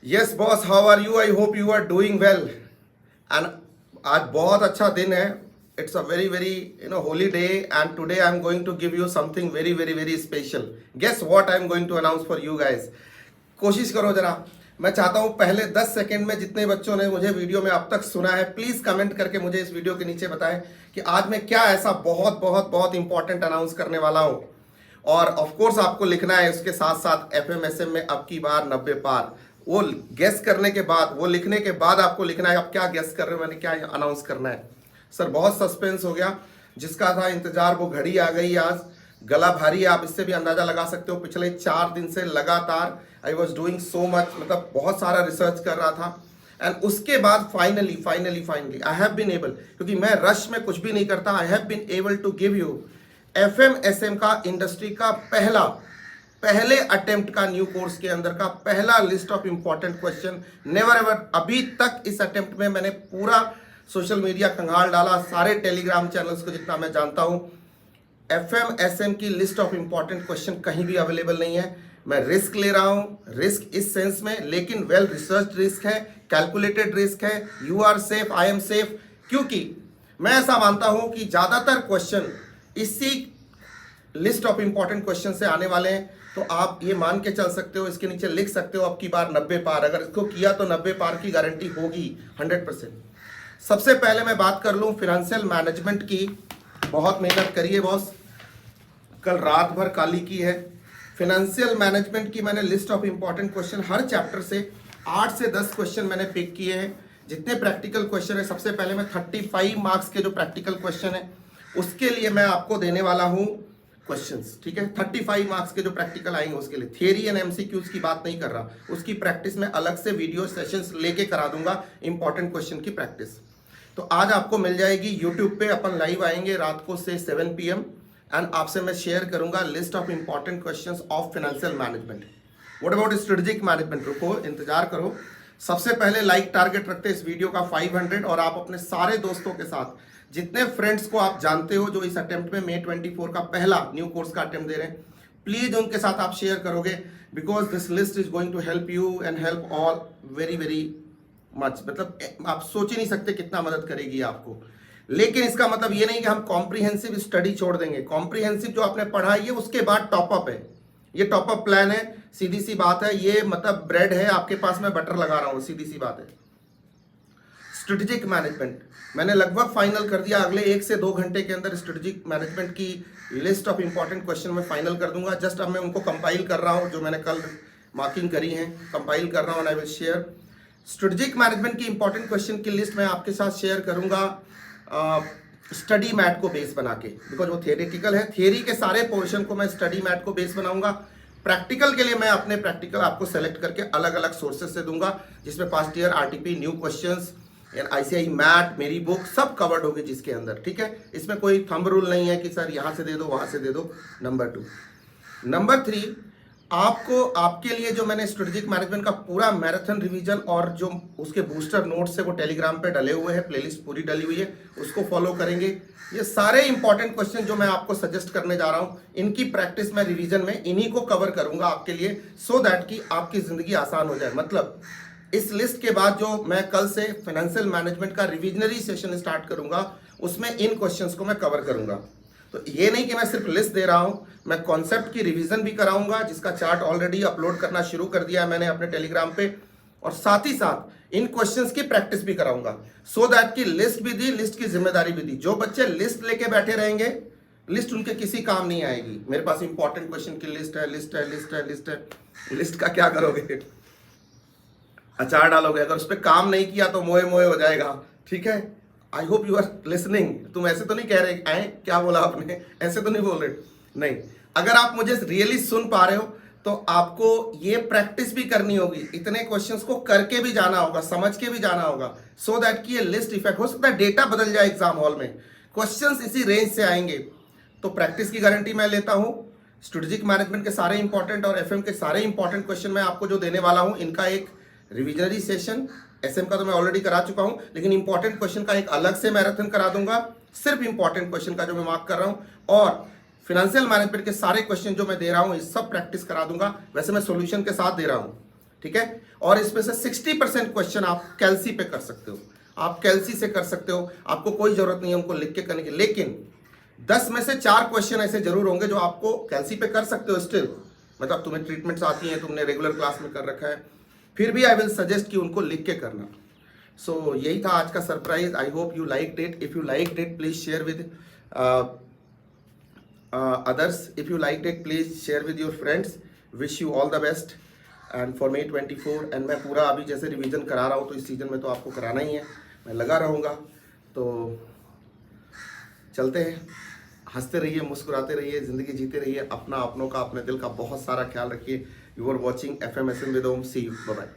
Yes boss, how are you? I hope you are doing well. And आज बहुत अच्छा दिन है। It's a very very holy day and today I am going to give you something very very very special. Guess what I am going to announce for you guys. कोशिश करो जरा। मैं चाहता हूं पहले 10 सेकंड में जितने बच्चों ने मुझे वीडियो में अब तक सुना है, प्लीज कमेंट करके मुझे इस वीडियो के नीचे बताएं कि आज मैं क्या ऐसा बहुत बहुत बहुत इंपॉर्टेंट अनाउंस करने वाला हूं। और ऑफ कोर्स आपको लिखना है उसके साथ साथ एफएमएसएम में अब की बार 90 पार। वो गेस करने के बाद, वो लिखने के बाद आपको लिखना है आप क्या गेस कर रहे हो, मैंने क्या अनाउंस करना है। सर बहुत सस्पेंस हो गया, जिसका था इंतजार वो घड़ी आ गई आज। गला भारी है, आप इससे भी अंदाजा लगा सकते हो। पिछले 4 दिन से लगातार I was doing so much, मतलब बहुत सारा रिसर्च कर रहा था। एंड उसके बाद finally I have been able, क्योंकि मैं रश में कुछ भी नहीं करता, I have been able to give you FMSM का इंडस्ट्री का पहले अटेम्प्ट का न्यू कोर्स के अंदर का पहला list of important question. Never ever अभी तक इस अटेम्प्ट में मैंने पूरा सोशल मीडिया खंगाल डाला, सारे टेलीग्राम चैनल्स को जितना मैं जानता हूं, एफएमएसएम की लिस्ट ऑफ इंपॉर्टेंट क्वेश्चन कहीं भी अवेलेबल नहीं है। मैं रिस्क ले रहा हूं, रिस्क इस सेंस में, लेकिन वेल रिसर्च रिस्क है, कैलकुलेटेड रिस्क है। You are safe, I am safe, क्योंकि मैं ऐसा मानता हूं कि ज्यादातर क्वेश्चन इसी लिस्ट ऑफ इंपॉर्टेंट क्वेश्चन से आने वाले हैं। तो आप ये मान के चल सकते हो, इसके नीचे लिख सकते हो अब की बार 90 पार। अगर इसको किया तो 90 पार की गारंटी होगी 100%। सबसे पहले मैं बात कर लूं फाइनेंशियल मैनेजमेंट की। बहुत मेहनत करी है बॉस, कल रात भर काली की है। फाइनेंशियल मैनेजमेंट की मैंने list of important question her chapter से 8 से 10 क्वेश्चन मैंने पिक किए हैं। जितने प्रैक्टिकल क्वेश्चन है, सबसे पहले मैं 35 मार्क्स के जो प्रैक्टिकल क्वेश्चन है उसके लिए मैं आपको देने वाला हूं क्वेश्चंस, ठीक है। 35 मार्क्स के जो प्रैक्टिकल आएंगे उसके लिए, थियरी एंड एमसीक्यूज की बात नहीं कर रहा, उसकी प्रैक्टिस में अलग से वीडियो सेशंस लेके करा दूंगा, इंपॉर्टेंट क्वेश्चन की प्रैक्टिस। तो आज आपको मिल जाएगी यूट्यूब पे, अपन लाइव आएंगे रात को से 7 PM एंड आपसे मैं शेयर करूंगा list of important questions of financial management. What about strategic management? रुको, इंतजार करो। सबसे पहले लाइक टारगेट रखते हैं इस वीडियो का 500, और आप अपने सारे दोस्तों के साथ, जितने फ्रेंड्स को आप जानते हो जो इस अटेम्प्ट में May 24 का पहला न्यू कोर्स का अटेम्प्ट दे रहे हैं, प्लीज उनके साथ आप शेयर करोगे, because this list is going to help you and help all very very much. मतलब आप सोच ही नहीं सकते कितना मदद करेगी आपको। लेकिन इसका मतलब ये नहीं कि हम कॉम्प्रिहेंसिव स्टडी छोड़ देंगे। कॉम्प्रिहेंसिव जो आपने पढ़ा है उसके बाद टॉपअप है, ये टॉपअप प्लान है, सीधी सी बात है। ये मतलब ब्रेड है आपके पास, मैं बटर लगा रहा हूं, सीधी सी बात है। स्ट्रेटेजिक मैनेजमेंट मैंने लगभग फाइनल कर दिया, अगले 1 से 2 घंटे के अंदर स्ट्रेटेजिक मैनेजमेंट की लिस्ट ऑफ इंपॉर्टेंट क्वेश्चन में फाइनल कर दूंगा। जस्ट अब मैं उनको कंपाइल कर रहा हूं, जो मैंने कल मार्किंग करी है, कंपाइल कर रहा हूं and I will share. Strategic management की इंपॉर्टेंट क्वेश्चन की लिस्ट मैं आपके साथ शेयर करूंगा स्टडी मैट को बेस बना के, बिकॉज वो थियरेटिकल है। थियरी के सारे पोर्शन को मैं स्टडी मैट को बेस बनाऊंगा। प्रैक्टिकल के लिए मैं अपने प्रैक्टिकल आपको सेलेक्ट करके अलग अलग सोर्सेज से दूंगा, जिसमें past year RTP, new questions, ICAI mat, मेरी बुक सब कवर्ड होगी जिसके अंदर, ठीक है। इसमें कोई थंब रूल नहीं है कि सर यहाँ से दे दो वहां से दे दो। नंबर 2। नंबर 3, आपको आपके लिए जो मैंने स्ट्रेटेजिक मैनेजमेंट का पूरा मैराथन रिवीजन और जो उसके बूस्टर नोट्स है वो टेलीग्राम पे डले हुए हैं, प्लेलिस्ट पूरी डली हुई है, उसको फॉलो करेंगे। ये सारे इंपॉर्टेंट क्वेश्चन जो मैं आपको सजेस्ट करने जा रहा हूँ, इनकी प्रैक्टिस मैं रिवीजन में इन्हीं को कवर करूंगा आपके लिए, सो दैट कि आपकी जिंदगी आसान हो जाए। मतलब इस लिस्ट के बाद जो मैं कल से फाइनेंशियल मैनेजमेंट का रिविजनरी सेशन स्टार्ट करूंगा, उसमें इन क्वेश्चंस को मैं कवर करूंगा। तो ये नहीं कि मैं सिर्फ लिस्ट दे रहा हूं, मैं कॉन्सेप्ट की रिवीजन भी कराऊंगा, जिसका चार्ट ऑलरेडी अपलोड करना शुरू कर दिया है मैंने अपने टेलीग्राम पे, और साथ ही साथ इन क्वेश्चंस की प्रैक्टिस भी कराऊंगा, सो दैट की लिस्ट भी दी, लिस्ट की जिम्मेदारी भी दी। जो बच्चे लिस्ट लेके बैठे रहेंगे, लिस्ट उनके किसी काम नहीं आएगी। मेरे पास इंपॉर्टेंट क्वेश्चन की लिस्ट है, लिस्ट है, लिस्ट है, लिस्ट है। लिस्ट का क्या करोगे? अचार डालोगे। अगर उस पर काम नहीं किया तो मोए मोए हो जाएगा, ठीक है। I hope you are listening. तुम ऐसे तो नहीं कह रहे आए क्या बोला आपने, ऐसे तो नहीं बोल रहे, नहीं। अगर आप मुझे रियली सुन पा रहे हो तो आपको ये प्रैक्टिस भी करनी होगी, इतने क्वेश्चंस को करके भी जाना होगा, समझ के भी जाना होगा, सो दैट कि ये लिस्ट इफेक्ट हो सकता है डेटा बदल जाए एग्जाम हॉल में, क्वेश्चंस इसी रेंज से आएंगे। तो प्रैक्टिस की गारंटी मैं लेता हूं। स्ट्रेटेजिक मैनेजमेंट के सारे इंपॉर्टेंट और एफएम के सारे इंपॉर्टेंट क्वेश्चन मैं आपको जो देने वाला हूं, इनका एक रिविजनरी सेशन, एसएम का तो मैं ऑलरेडी करा चुका हूं, लेकिन इंपॉर्टेंट क्वेश्चन का एक अलग से मैराथन करा दूंगा, सिर्फ इंपॉर्टेंट क्वेश्चन का जो मैं मार्क कर रहा हूं। और फाइनेंशियल मैनेजमेंट के सारे क्वेश्चन जो मैं दे रहा हूं, ये सब प्रैक्टिस करा दूंगा। वैसे मैं सॉल्यूशन के साथ दे रहा हूं, ठीक है। और इसमें से 60% क्वेश्चन आप कैलसी पे कर सकते हो, आप कैलसी से कर सकते हो, आपको कोई जरूरत नहीं है उनको लिख के करने की। लेकिन 10 में से 4 क्वेश्चन ऐसे जरूर होंगे जो आपको कैलसी पे कर सकते हो स्टिल, मतलब तुम्हें ट्रीटमेंट्स आती हैं, तुमने रेगुलर क्लास में कर रखा है, फिर भी आई विल सजेस्ट कि उनको लिख के करना। सो यही था आज का surprise. I hope you like it. If you like it please share with others. If you liked it please share with your friends. Wish you all the best and for May 24 and मैं पूरा अभी जैसे revision करा रहा हूँ तो इस season में तो आपको कराना ही है, मैं लगा रहूँगा। तो चलते हैं, हंसते रहिए, मुस्कुराते रहिए, ज़िंदगी जीते रहिए, अपना, अपनों का, अपने दिल का बहुत सारा ख्याल रखिए। You are watching FMSM with Om. See you, bye bye.